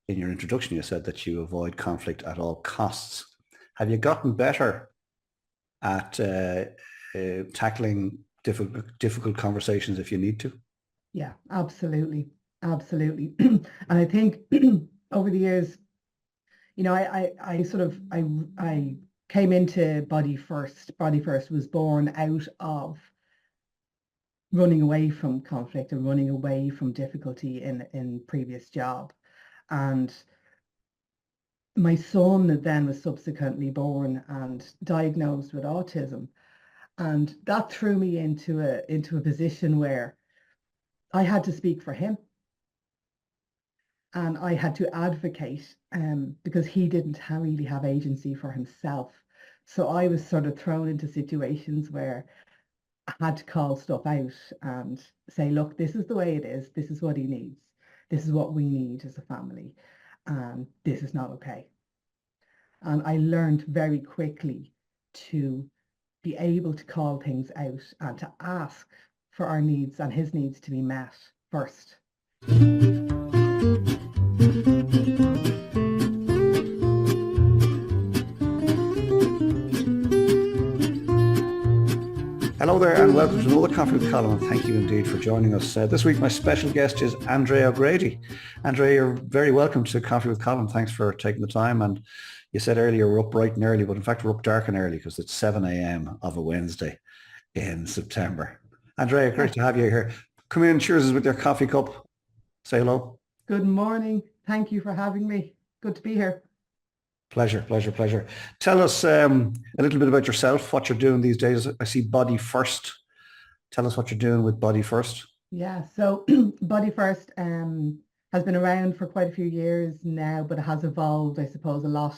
in your introduction, you said that you avoid conflict at all costs. Have you gotten better at tackling difficult conversations if you need to? Yeah, absolutely. Absolutely. And I think over the years, I came into Body First. Body First was born out of running away from conflict and running away from difficulty in previous job. And my son then was subsequently born and diagnosed with autism. And that threw me into a position where I had to speak for him and I had to advocate because he didn't really have agency for himself. So I was sort of thrown into situations where I had to call stuff out and say, look, this is the way it is. This is what he needs. This is what we need as a family. And this is not okay. And I learned very quickly to be able to call things out and to ask for our needs and his needs to be met first. Hello there and welcome to another Coffee with Colm, and thank you indeed for joining us. This week my special guest is Andrea O'Grady. Andrea, you're very welcome to Coffee with Colm. Thanks for taking the time. And you said earlier we're up bright and early, but in fact we're up dark and early because it's 7 a.m. of a Wednesday in September. Andrea, great to have you here. Come in, cheers us with your coffee cup. Say hello. Good morning. Thank you for having me. Good to be here. Pleasure, pleasure, pleasure. Tell us a little bit about yourself, what you're doing these days. I see Body First. Tell us what you're doing with Body First. Yeah, so Body First has been around for quite a few years now, but it has evolved, I suppose, a lot,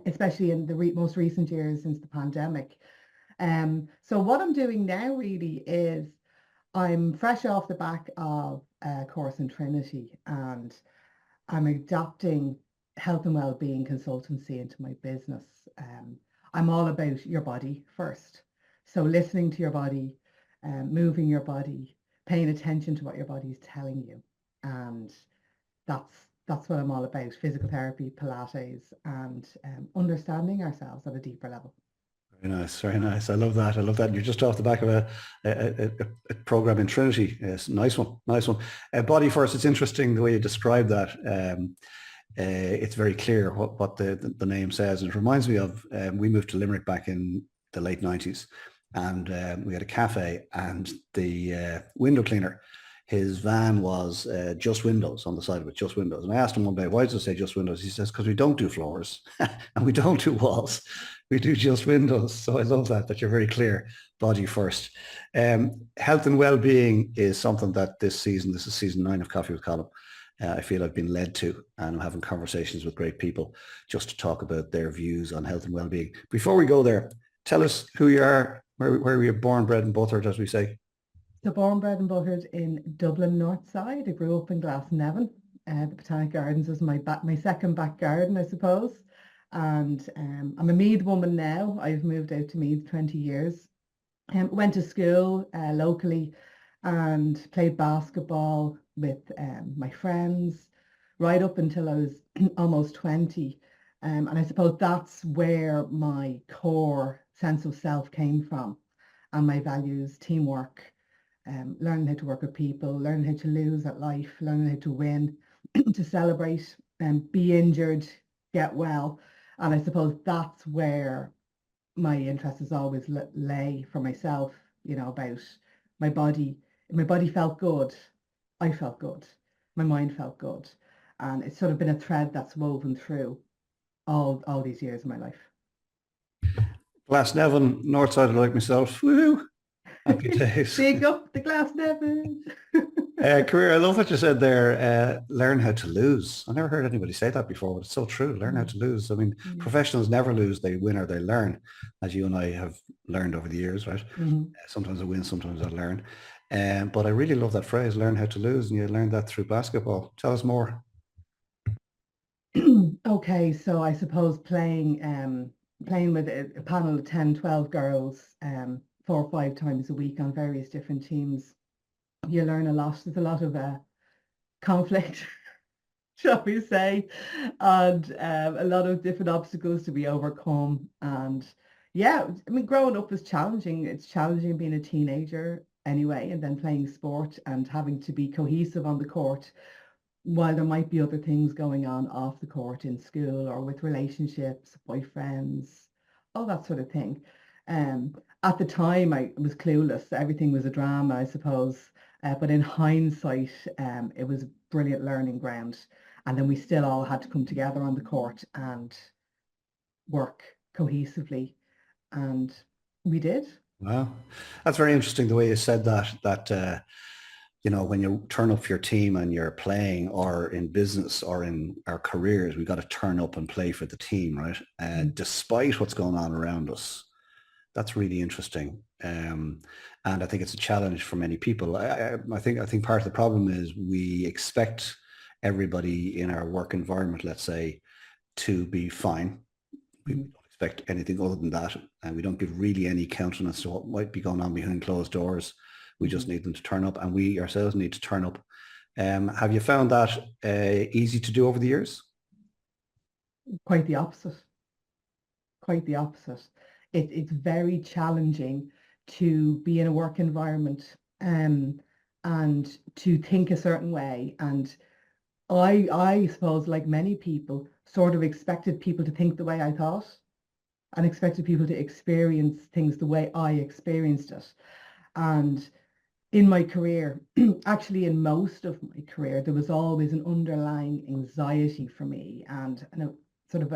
especially in the most recent years since the pandemic. So what I'm doing now really is I'm fresh off the back of a course in Trinity, and I'm adopting health and well-being consultancy into my business. I'm all about your body first. So listening to your body, moving your body, paying attention to what your body is telling you. And that's what I'm all about. Physical therapy, Pilates, and understanding ourselves at a deeper level. Very nice, very nice. I love that. I love that. You're just off the back of a program in Trinity. Yes, nice one, nice one. Body First, it's interesting the way you describe that. It's very clear what the name says. And it reminds me of, we moved to Limerick back in the late 90s, and we had a cafe, and the window cleaner, his van was just windows on the side of it, just windows. And I asked him one day, why does it say just windows? He says, because we don't do floors and we don't do walls. We do just windows. So I love that you're very clear, Body First. Health and well-being is something that this is season 9 of Coffee with Colm. I feel I've been led to, and I'm having conversations with great people just to talk about their views on health and well-being. Before we go there, tell us who you are, where were you born, bred and buttered, as we say? So born, bred and buttered in Dublin North Side. I grew up in Glasnevin. The Botanic Gardens was my second back garden, I suppose. And I'm a Meath woman now. I've moved out to Meath 20 years. Went to school locally and played basketball with my friends right up until I was almost 20. And I suppose that's where my core sense of self came from, and my values, teamwork, learning how to work with people, learning how to lose at life, learning how to win, to celebrate and be injured, get well. And I suppose that's where my interest has always lay for myself, about my body. If my body felt good, I felt good. My mind felt good. And it's sort of been a thread that's woven through all these years of my life. Glasnevin, north side like myself. Woohoo! Happy days. Big up the Glasnevin. Career, I love what you said there. Learn how to lose. I never heard anybody say that before, but it's so true. Learn how to lose. I mean, professionals never lose. They win or they learn, as you and I have learned over the years, right? Sometimes I win, sometimes I learn. But I really love that phrase, learn how to lose. And you learned that through basketball. Tell us more. Okay, so I suppose playing with a panel of 10, 12 girls 4 or 5 times a week on various different teams, you learn a lot. There's a lot of conflict, shall we say, and a lot of different obstacles to be overcome. And yeah, I mean, growing up was challenging. It's challenging being a teenager anyway, and then playing sport and having to be cohesive on the court while there might be other things going on off the court in school or with relationships, boyfriends, all that sort of thing. At the time, I was clueless. Everything was a drama, I suppose. But in hindsight, it was a brilliant learning ground. And then we still all had to come together on the court and work cohesively. And we did. Wow. That's very interesting the way you said that you know, when you turn up for your team and you're playing or in business or in our careers, we got to turn up and play for the team, right? Despite what's going on around us. That's really interesting. And I think it's a challenge for many people. I think part of the problem is we expect everybody in our work environment, let's say, to be fine. We Mhm. don't expect anything other than that. And we don't give really any countenance to what might be going on behind closed doors. We just Mhm. need them to turn up and we ourselves need to turn up. Have you found that easy to do over the years? Quite the opposite. Quite the opposite. It's very challenging to be in a work environment and to think a certain way. And I suppose, like many people, sort of expected people to think the way I thought and expected people to experience things the way I experienced it. And in my career, actually in most of my career, there was always an underlying anxiety for me and a sort of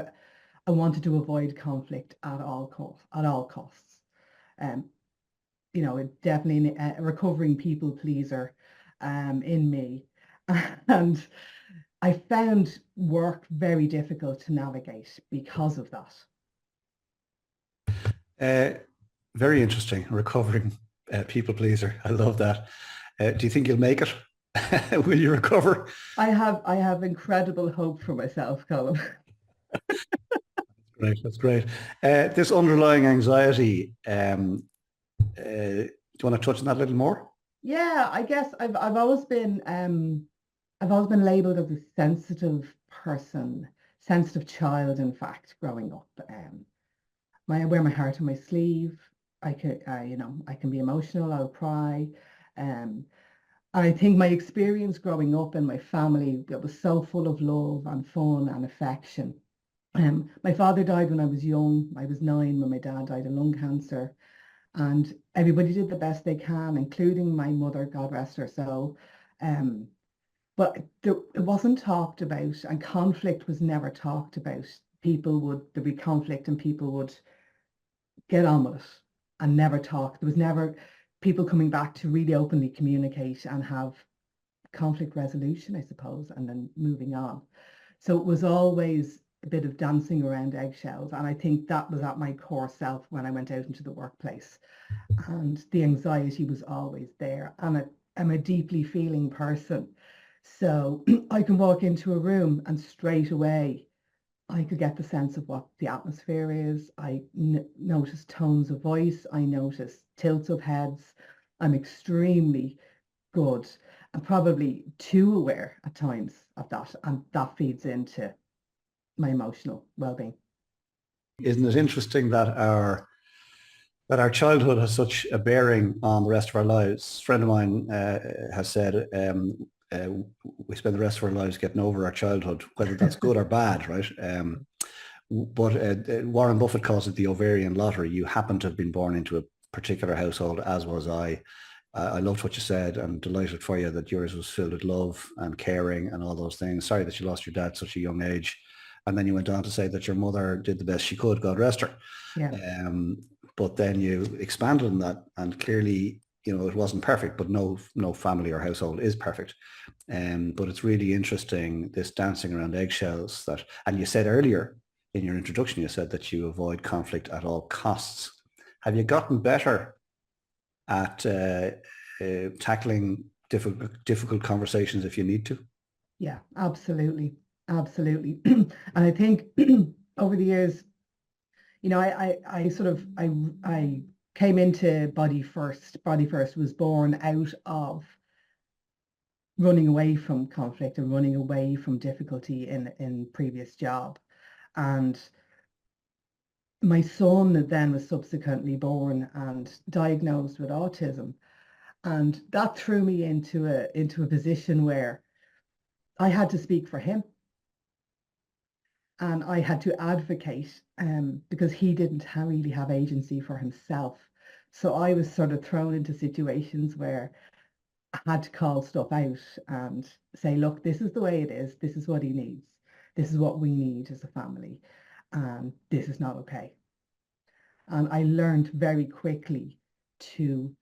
I wanted to avoid conflict at all costs. At all costs. Um, it definitely a recovering people pleaser in me, and I found work very difficult to navigate because of that. Uh, Very interesting. Recovering people pleaser. I love that. Do you think you'll make it? Will you recover? I have incredible hope for myself, Colm. Great, that's great. This underlying anxiety, do you want to touch on that a little more? Yeah, I guess I've always been labeled as a sensitive person, sensitive child, in fact, growing up. I wear my heart on my sleeve. I can be emotional. I'll cry. Um, and I think my experience growing up in my family that was so full of love and fun and affection. My father died when I was young. I was 9 when my dad died of lung cancer, and everybody did the best they can, including my mother, God rest her soul. Um, but it wasn't talked about, and conflict was never talked about. There'd be conflict, and people would get on with it and never talk. There was never people coming back to really openly communicate and have conflict resolution, I suppose, and then moving on. So it was always a bit of dancing around eggshells. And I think that was at my core self when I went out into the workplace. And the anxiety was always there. And I'm a deeply feeling person. So I can walk into a room and straight away I could get the sense of what the atmosphere is. I notice tones of voice. I notice tilts of heads. I'm extremely good and probably too aware at times of that. And that feeds into my emotional well-being. Isn't it interesting that our childhood has such a bearing on the rest of our lives? A friend of mine has said uh, we spend the rest of our lives getting over our childhood, whether that's good or bad, right? But Warren Buffett calls it the ovarian lottery. You happen to have been born into a particular household, as was I. I loved what you said. I'm delighted for you that yours was filled with love and caring and all those things. Sorry that you lost your dad at such a young age. And then you went on to say that your mother did the best she could, God rest her. Yeah. Um, but then you expanded on that, and clearly, you know, it wasn't perfect, but no family or household is perfect. But it's really interesting, this dancing around eggshells that, and you said earlier in your introduction, you said that you avoid conflict at all costs. Have you gotten better at tackling difficult conversations if you need to? Yeah, absolutely. Absolutely. And I think over the years, I sort of I came into Body First. Body First was born out of running away from conflict and running away from difficulty in previous job. And my son then was subsequently born and diagnosed with autism. And that threw me into a position where I had to speak for him. And I had to advocate because he didn't really have agency for himself. So I was sort of thrown into situations where I had to call stuff out and say, look, this is the way it is. This is what he needs. This is what we need as a family. And this is not okay. And I learned very quickly to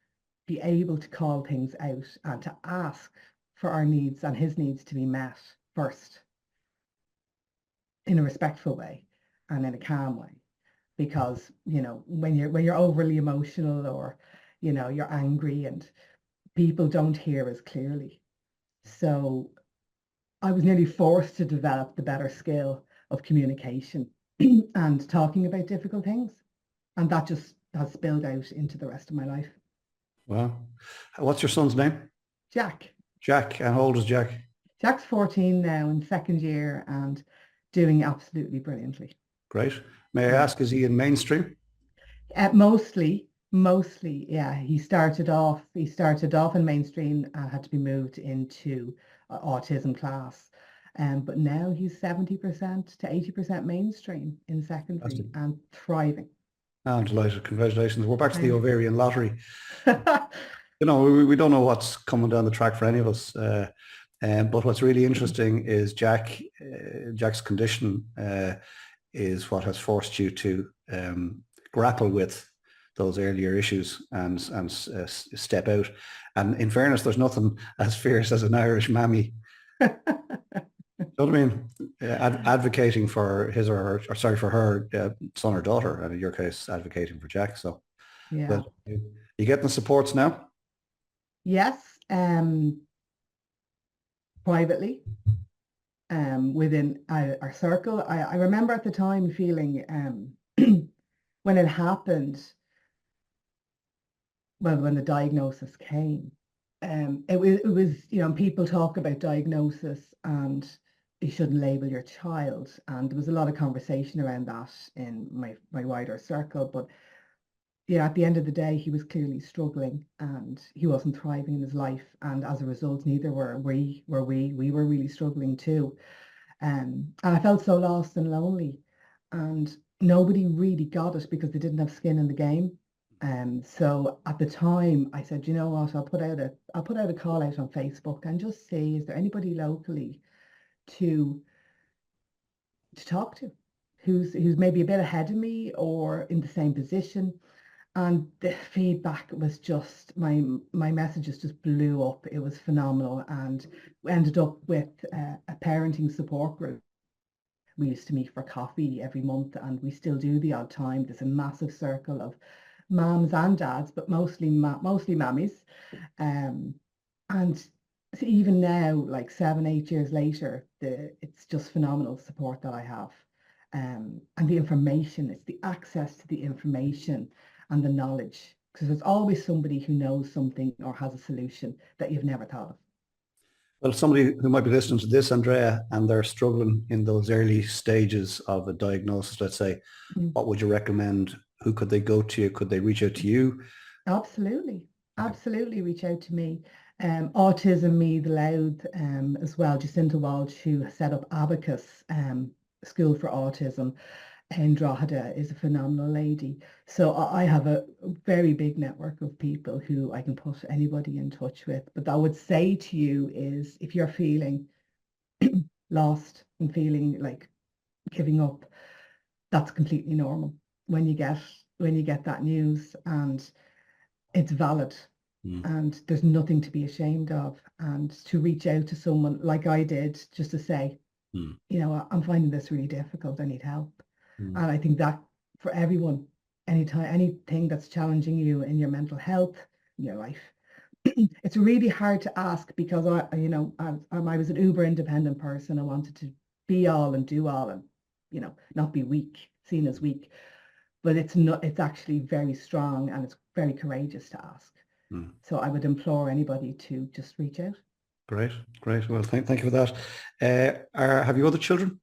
be able to call things out and to ask for our needs and his needs to be met first in a respectful way and in a calm way. Because, when you're overly emotional or, you're angry and people don't hear as clearly. So I was nearly forced to develop the better skill of communication and talking about difficult things. And that just has spilled out into the rest of my life. Wow. What's your son's name? Jack. Jack. And how old is Jack? Jack's 14 now in second year and doing absolutely brilliantly. Great. May I ask, is he in mainstream? Mostly, yeah. He started off in mainstream and had to be moved into autism class. But now he's 70% to 80% mainstream in secondary Fantastic. and thriving. I'm delighted. Congratulations. We're back to the Thanks. ovarian lottery. We don't know what's coming down the track for any of us. But what's really interesting is Jack's condition is what has forced you to grapple with those earlier issues and step out. And in fairness, there's nothing as fierce as an Irish mammy. You know what I mean? Advocating for his or her, for her son or daughter, and in your case, advocating for Jack. So, Yeah. But you getting the supports now? Yes. Privately, within our circle. I remember at the time feeling when it happened, well, when the diagnosis came, it was, people talk about diagnosis and you shouldn't label your child. And there was a lot of conversation around that in my wider circle. But at the end of the day, he was clearly struggling and he wasn't thriving in his life. And as a result, neither were we. We were really struggling too. And I felt so lost and lonely. And nobody really got it because they didn't have skin in the game. So at the time, I said, you know what, I'll put out a call out on Facebook and just see, is there anybody locally to talk to who's maybe a bit ahead of me or in the same position. And the feedback was just, my messages just blew up. It was phenomenal. And we ended up with a parenting support group. We used to meet for coffee every month and we still do the odd time. There's a massive circle of moms and dads, but mostly mammies. And so even now, like 7-8 years later, it's just phenomenal support that I have. And the information, it's the access to the information and the knowledge, because there's always somebody who knows something or has a solution that you've never thought of. Well, somebody who might be listening to this, Andrea, and they're struggling in those early stages of a diagnosis, let's say, what would you recommend? Who could they go to? Could they reach out to you? Absolutely. Absolutely reach out to me. Autism Me the Loud as well. Jacinta Walsh, who set up Abacus School for Autism in Drogheda, is a phenomenal lady. So I have a very big network of people who I can put anybody in touch with. But I would say to you is, if you're feeling lost and feeling like giving up, that's completely normal when you get that news, and it's valid. And there's nothing to be ashamed of, and to reach out to someone like I did, just to say, I'm finding this really difficult, I need help. And I think that for everyone, anything that's challenging you in your mental health, in your life, it's really hard to ask, because I was an uber independent person. I wanted to be all and do all and, not be weak, seen as weak. But it's actually very strong and it's very courageous to ask. So I would implore anybody to just reach out. Great, great. Well, thank you for that. Have you other children?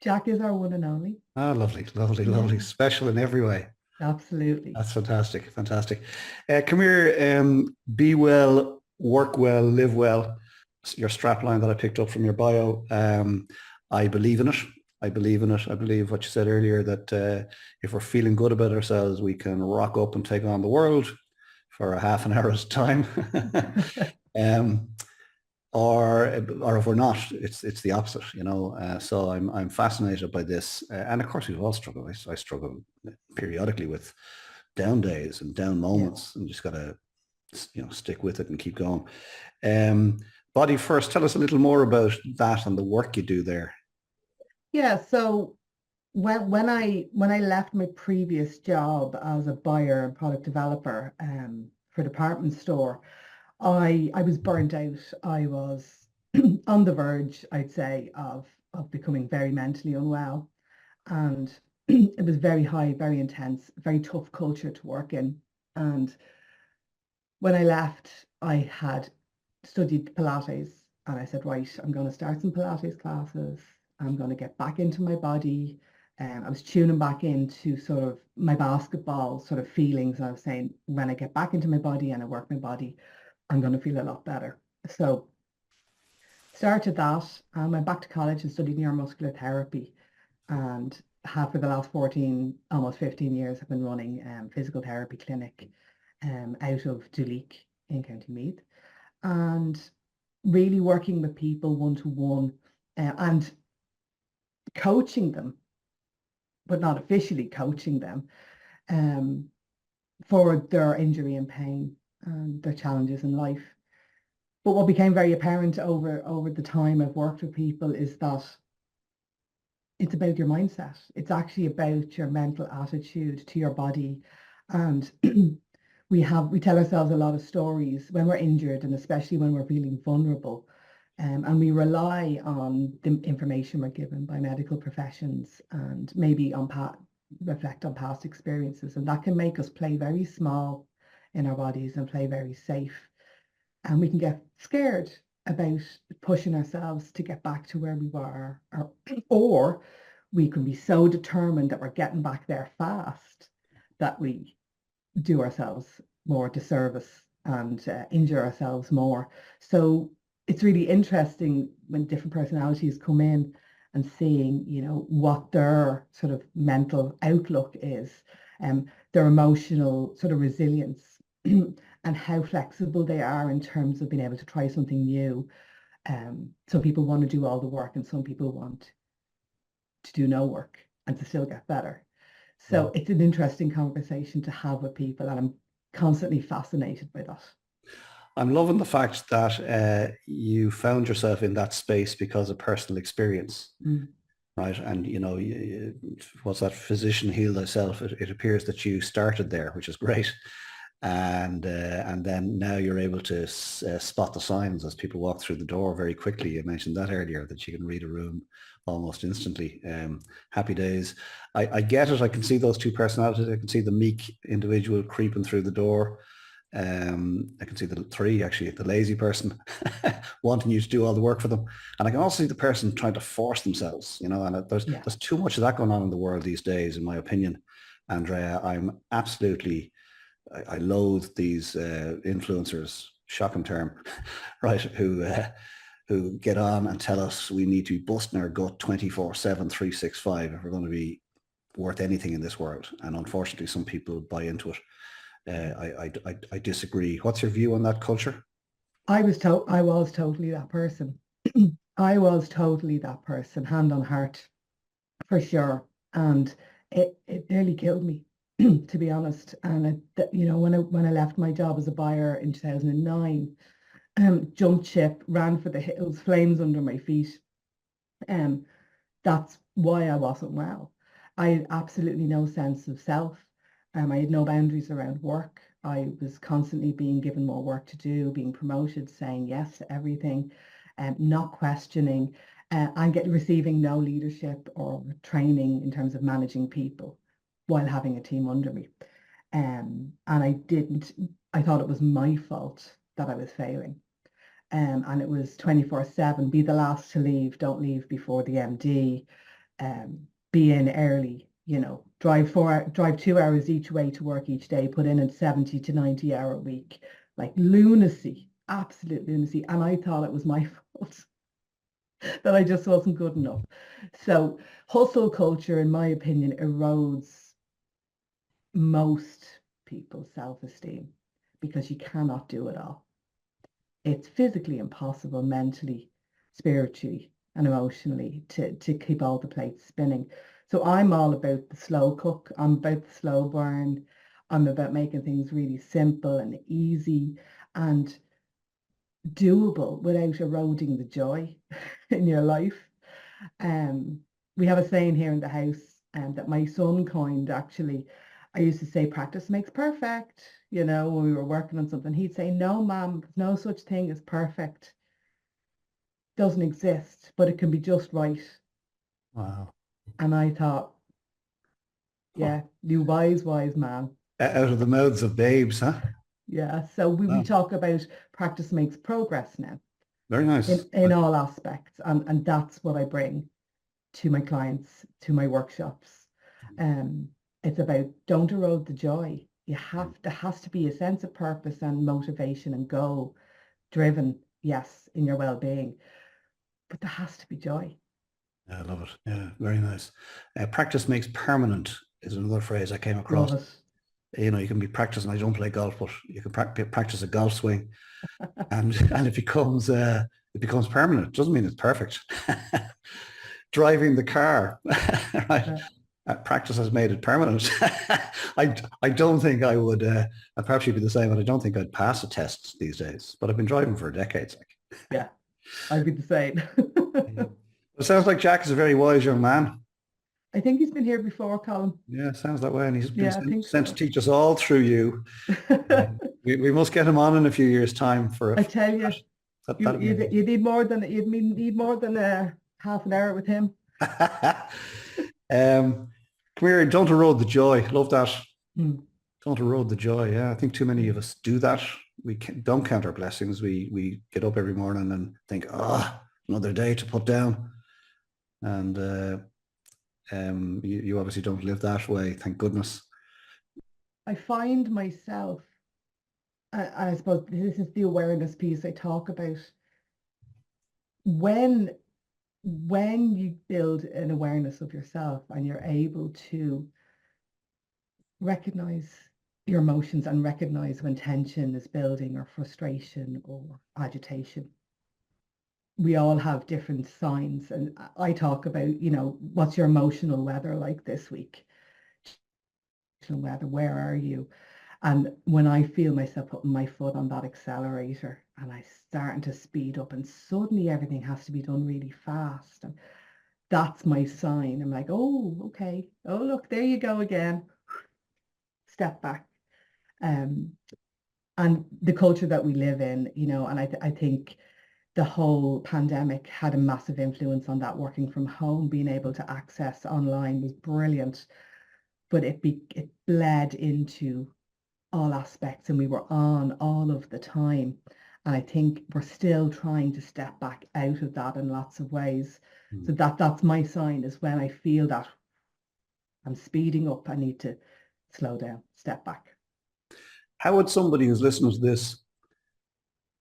Jack is our one and only. Ah, lovely, lovely, lovely. Yeah, Special in every way. absolutely. That's fantastic, fantastic. Come here, be well, work well, live well. Your strap line that I picked up from your bio. I believe in it. I believe in it. I believe what you said earlier that if we're feeling good about ourselves, we can rock up and take on the world for a half an hour's time. um, or if we're not, it's the opposite, you know. So I'm fascinated by this, and of course we've all struggled. I struggle periodically with down days and down Yeah. moments, and just gotta stick with it and keep going. Um, Body first, tell us a little more about that and the work you do there. Yeah, so when I left my previous job as a buyer and product developer for a department store, I was burnt out. I was on the verge, I'd say, of becoming very mentally unwell. And it was very high, very intense, very tough culture to work in. And when I left, I had studied Pilates and I said, right, I'm going to start some Pilates classes. I'm going to get back into my body. I was tuning back into sort of my basketball sort of feelings. I was saying, when I get back into my body and I work my body, I'm going to feel a lot better. So started that and went back to college and studied neuromuscular therapy, and have for the last 14, almost 15 years, have been running physical therapy clinic out of Duleek in County Meath, and really working with people one-to-one and coaching them, but not officially coaching them um, for their injury and pain and their challenges in life. But what became very apparent over the time I've worked with people is that it's about your mindset. It's actually about your mental attitude to your body. And we tell ourselves a lot of stories when we're injured, and especially when we're feeling vulnerable. And we rely on the information we're given by medical professions, and maybe reflect on past experiences. And that can make us play very small in our bodies and play very safe. And we can get scared about pushing ourselves to get back to where we were, or we can be so determined that we're getting back there fast that we do ourselves more disservice and injure ourselves more. So it's really interesting when different personalities come in and seeing, what their sort of mental outlook is, their emotional sort of resilience, and how flexible they are in terms of being able to try something new. Some people want to do all the work and some people want to do no work and to still get better. So it's an interesting conversation to have with people, and I'm constantly fascinated by that. I'm loving the fact that you found yourself in that space because of personal experience, right? And what's that? Physician heal thyself. It appears that you started there, which is great. And then now you're able to spot the signs as people walk through the door very quickly. You mentioned that earlier, that you can read a room almost instantly. Happy days. I get it. I can see those two personalities. I can see the meek individual creeping through the door. I can see the three, actually, the lazy person wanting you to do all the work for them. And I can also see the person trying to force themselves, and there's too much of that going on in the world these days, in my opinion. Andrea, I loathe these influencers, shocking term, right, who get on and tell us we need to be busting our gut 24/7, 365 if we're going to be worth anything in this world. And unfortunately, some people buy into it. I disagree. What's your view on that culture? I was totally that person. I was totally that person, hand on heart, for sure. And it nearly killed me, to be honest. And when I left my job as a buyer in 2009, jumped ship, ran for the hills, flames under my feet. That's why I wasn't well. I had absolutely no sense of self. I had no boundaries around work. I was constantly being given more work to do, being promoted, saying yes to everything, not questioning, and receiving no leadership or training in terms of managing people while having a team under me. And I thought it was my fault that I was failing. and it was 24/7, be the last to leave, don't leave before the MD, be in early, drive 2 hours each way to work each day, put in a 70 to 90 hour week, like lunacy, absolute lunacy. And I thought it was my fault that I just wasn't good enough. So hustle culture, in my opinion, erodes most people's self-esteem because you cannot do it all. It's physically impossible, mentally, spiritually, and emotionally to keep all the plates spinning. So I'm all about the slow cook. I'm about the slow burn. I'm about making things really simple and easy and doable without eroding the joy in your life. We have a saying here in the house that my son coined, actually. I used to say practice makes perfect, when we were working on something. He'd say, no, ma'am, there's no such thing as perfect. Doesn't exist, but it can be just right. Wow. And I thought, yeah, you wise man. Out of the mouths of babes, huh? Yeah, so we Wow. talk about practice makes progress now Very nice. in all aspects. And that's what I bring to my clients, to my workshops. It's about don't erode the joy. There has to be a sense of purpose and motivation and goal driven, yes, in your well-being, but there has to be joy. Yeah, I love it. Yeah, very nice. Practice makes permanent is another phrase I came across. Love it. You can be practicing. I don't play golf, but you can practice a golf swing, and it becomes permanent. It doesn't mean it's perfect. Driving the car, right? Practice has made it permanent. I don't think I would. I'd perhaps you'd be the same, but I don't think I'd pass a test these days. But I've been driving for decades. Yeah, I'd be the same. It sounds like Jack is a very wise young man. I think he's been here before, Colm. Yeah, it sounds that way, and he's been sent so. to teach us all through you. We must get him on in a few years' time for. I tell you, you need more than half an hour with him. Come here, don't erode the joy. Love that. Don't erode the joy. Yeah, I think too many of us do that. We don't count our blessings. We get up every morning and think, another day to put down. And you obviously don't live that way, thank goodness. I find myself, I suppose this is the awareness piece I talk about. When you build an awareness of yourself and you're able to recognize your emotions and recognize when tension is building or frustration or agitation. We all have different signs, and I talk about, what's your emotional weather like this week? Weather, where are you? And when I feel myself putting my foot on that accelerator and I starting to speed up and suddenly everything has to be done really fast, and that's my sign. I'm like, oh, okay. Oh, look, there you go again. Step back. And the culture that we live in, and I think the whole pandemic had a massive influence on that. Working from home, being able to access online was brilliant, but it bled into all aspects and we were on all of the time. And I think we're still trying to step back out of that in lots of ways. So that's my sign, is when I feel that I'm speeding up, I need to slow down, step back. How would somebody who's listening to this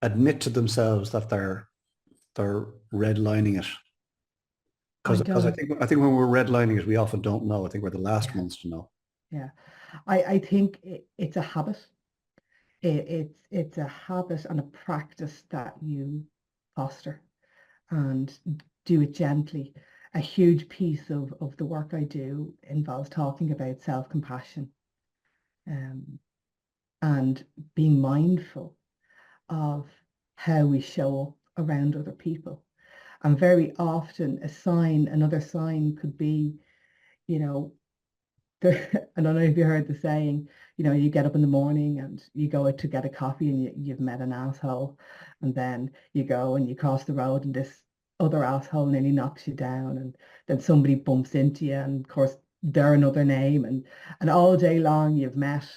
admit to themselves that they're redlining it? Because I think when we're redlining it, we often don't know. I think we're the last ones to know. Yeah, I think it's a habit. It's a habit and a practice that you foster and do it gently. A huge piece of the work I do involves talking about self-compassion and being mindful of how we show up around other people. And very often another sign could be, I don't know if you heard the saying, you get up in the morning and you go out to get a coffee and you've met an asshole, and then you go and you cross the road and this other asshole nearly knocks you down, and then somebody bumps into you, and of course they're another name, and all day long you've met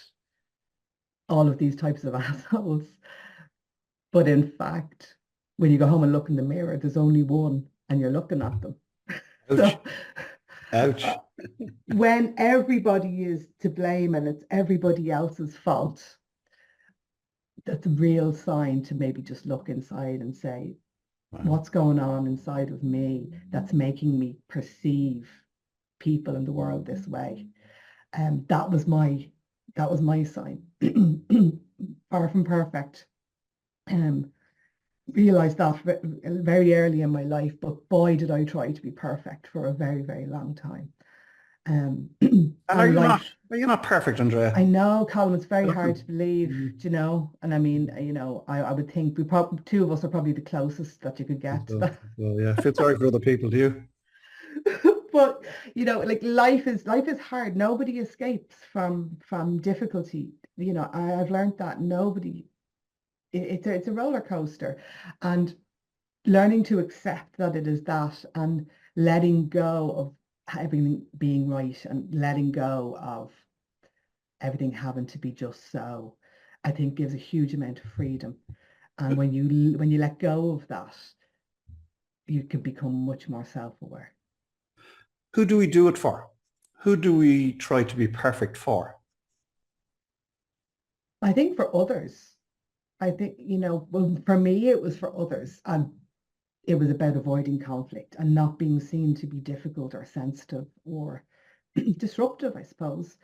all of these types of assholes. But in fact, when you go home and look in the mirror, there's only one and you're looking at them. Ouch. So uh, Ouch. when everybody is to blame and it's everybody else's fault, that's a real sign to maybe just look inside and say, Wow. what's going on inside of me that's making me perceive people in the world this way? And that was my sign. Far from perfect. Um, realized that very early in my life, but boy, did I try to be perfect for a very, very long time. And And life, are you not perfect, Andrea? I know, Colm, it's very hard to Listen. believe, Mm. do you know? And I mean, you know, I would think we probably two of us are probably the closest that you could get to So, that. well, yeah, feel sorry for other people, do you? But you know, like life is hard. Nobody escapes from difficulty. You know, I've learned that nobody. It's a roller coaster, and learning to accept that it is that, and letting go of everything being right, and letting go of everything having to be just so, I think gives a huge amount of freedom. And when you let go of that, you can become much more self-aware. Who do we do it for? Who do we try to be perfect for? I think for others, I think, you know, well, for me, it was for others. And it was about avoiding conflict and not being seen to be difficult or sensitive or disruptive, I suppose.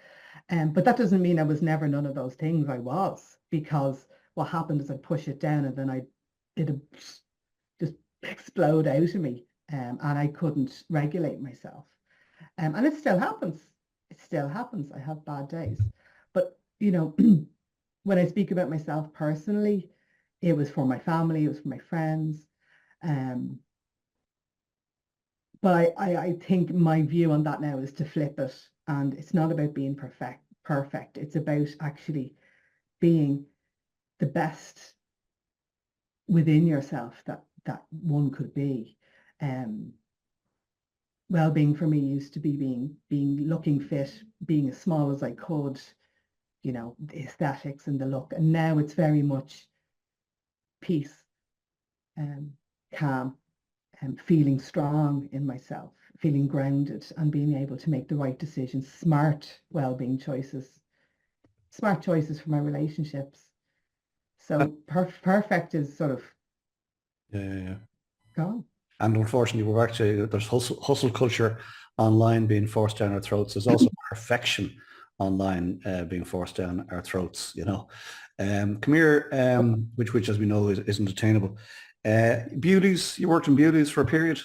But that doesn't mean I was never none of those things. I was, because what happened is I'd push it down and then it'd just explode out of me, and I couldn't regulate myself. And it still happens. It still happens. I have bad days. But, you know, when I speak about myself personally, it was for my family, it was for my friends. Um, but I think my view on that now is to flip it. And it's not about being perfect. It's about actually being the best within yourself that one could be. Um, well-being for me used to be being looking fit, being as small as I could, you know, the aesthetics and the look. And now it's very much peace, um, calm, and feeling strong in myself, feeling grounded and being able to make the right decisions, smart choices for my relationships. Uh, So perfect is sort of Yeah, yeah, yeah. gone. And unfortunately, we're actually, there's hustle culture online being forced down our throats. There's also perfection online being forced down our throats, you know. Come here, which as we know isn't attainable. Beauties, you worked in beauties for a period.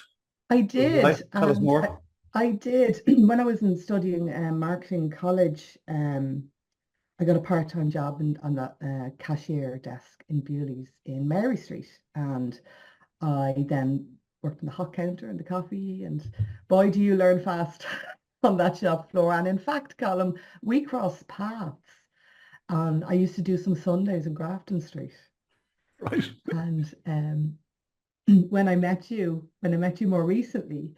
I Right? did, Tell us and more. I did when I was in studying marketing college. I got a part-time job on that cashier desk in Bewley's in Mary Street, and I then worked on the hot counter and the coffee, and boy, do you learn fast on that shop floor. And in fact, Colm, we crossed paths, and I used to do some Sundays in Grafton Street. Right. And when I met you more recently,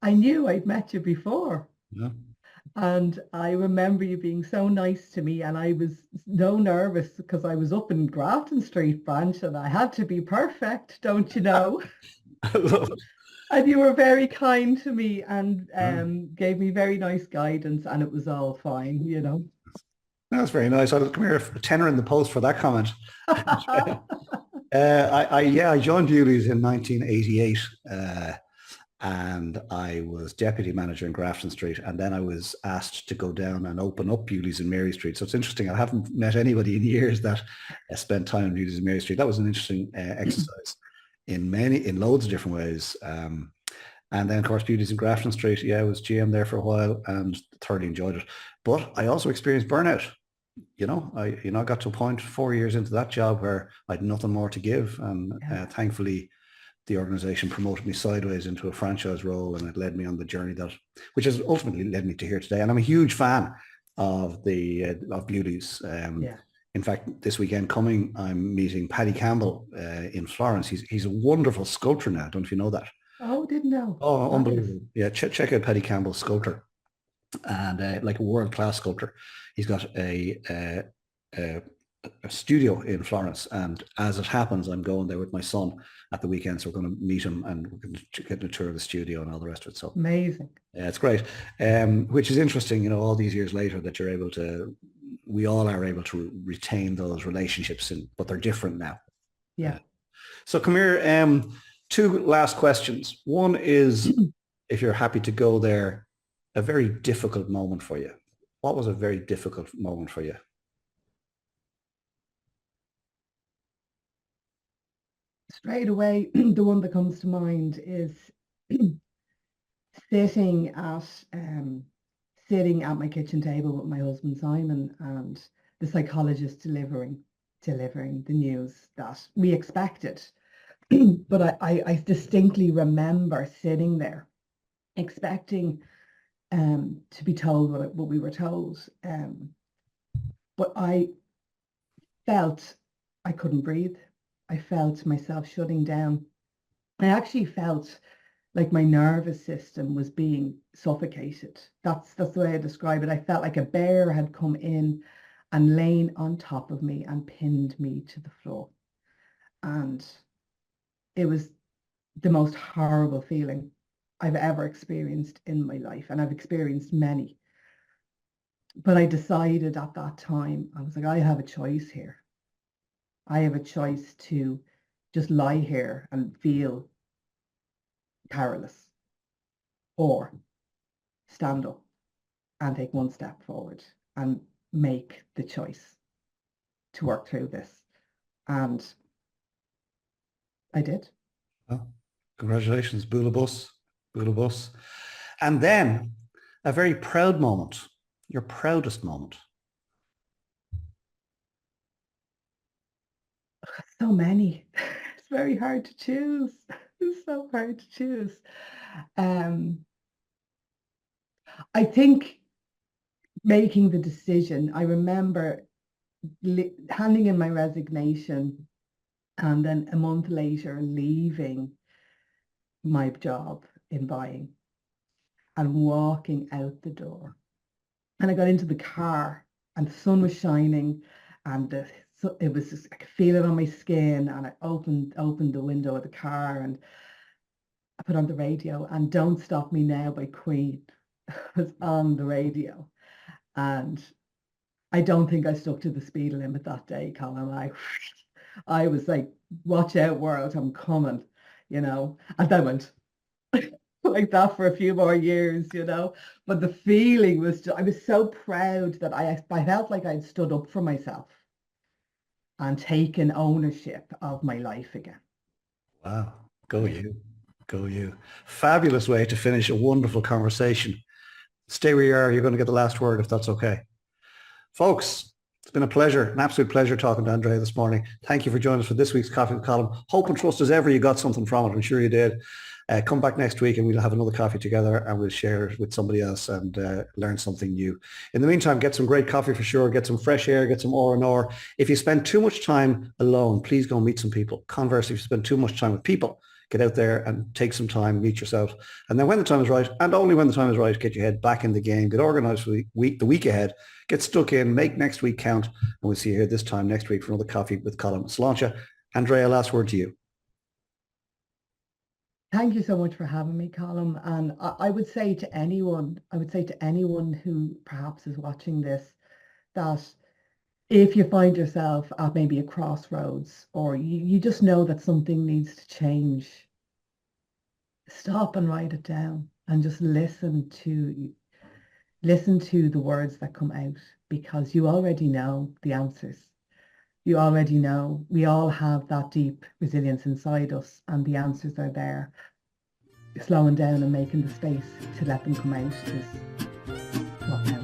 I knew I'd met you before. Yeah. And I remember you being so nice to me, and I was so nervous because I was up in Grafton Street branch and I had to be perfect, don't you know? I love it. And you were very kind to me and Yeah. gave me very nice guidance, and it was all fine, you know. That's very nice. I'll come here, a tenner in the post for that comment. I joined Beauties in 1988, and I was deputy manager in Grafton Street, and then I was asked to go down and open up Beauties in Mary Street. So it's interesting. I haven't met anybody in years that spent time in Beauties in Mary Street. That was an interesting exercise in loads of different ways. And then, of course, Beauties in Grafton Street. Yeah, I was GM there for a while and thoroughly enjoyed it. But I also experienced burnout. I got to a point 4 years into that job where I had nothing more to give, and Yeah. thankfully the organization promoted me sideways into a franchise role, and it led me on the journey which has ultimately led me to here today. And I'm a huge fan of the of Beauties. Yeah. In fact, this weekend coming, I'm meeting Paddy Campbell in Florence. He's a wonderful sculptor now. Don't know if you know that? Oh, didn't know. Oh, Fabulous. unbelievable! Yeah, check out Paddy Campbell's sculptor, and like a world class sculptor. He's got a a studio in Florence, and as it happens, I'm going there with my son at the weekend, so we're going to meet him and we're going to get a tour of the studio and all the rest of it. So Amazing. yeah, it's great. Which is interesting, all these years later that we all are able to retain those relationships, but they're different now. Yeah. So come here, two last questions. One is, if you're happy to go there, a very difficult moment for you. What was a very difficult moment for you? Straight away, the one that comes to mind is sitting at my kitchen table with my husband Simon, and the psychologist delivering the news that we expected. But I distinctly remember sitting there expecting to be told what we were told. But I felt I couldn't breathe. I felt myself shutting down. I actually felt like my nervous system was being suffocated. That's the way I describe it. I felt like a bear had come in and lain on top of me and pinned me to the floor. And it was the most horrible feeling I've ever experienced in my life. And I've experienced many. But I decided at that time, I was like, I have a choice here. I have a choice to just lie here and feel powerless, or stand up and take one step forward and make the choice to work through this. And I did. Oh, congratulations, Boulabus. And then a very proud moment, your proudest moment. So many. It's very hard to choose. It's so hard to choose. I think making the decision, I remember handing in my resignation and then a month later leaving my job in buying and walking out the door. And I got into the car and the sun was shining and it was just, I could feel it on my skin, and I opened the window of the car and I put on the radio, and Don't Stop Me Now by Queen was on the radio. And I don't think I stuck to the speed limit that day, Colm. I was like, watch out, world, I'm coming, and then went like that for a few more years, But the feeling was I was so proud that I felt like I'd stood up for myself and taken ownership of my life again. Wow. Go you. Go you. Fabulous way to finish a wonderful conversation. Stay where you are. You're going to get the last word if that's okay. Folks, it's been a pleasure, an absolute pleasure talking to Andrea this morning. Thank you for joining us for this week's Coffee with Colm. Hope and trust as ever you got something from it. I'm sure you did. Come back next week and we'll have another coffee together and we'll share it with somebody else and learn something new. In the meantime, get some great coffee for sure. Get some fresh air, get some R&R. If you spend too much time alone, please go and meet some people. Conversely, if you spend too much time with people, get out there and take some time, meet yourself. And then when the time is right, and only when the time is right, get your head back in the game, get organized for the week ahead, get stuck in, make next week count. And we'll see you here this time next week for another Coffee with Colm. Sláinte. Andrea, last word to you. Thank you so much for having me, Colm. And I would say to anyone who perhaps is watching this, that if you find yourself at maybe a crossroads, or you just know that something needs to change, stop and write it down and just listen to the words that come out, because you already know the answers. You already know. We all have that deep resilience inside us, and the answers are there. Slowing down and making the space to let them come out is what counts.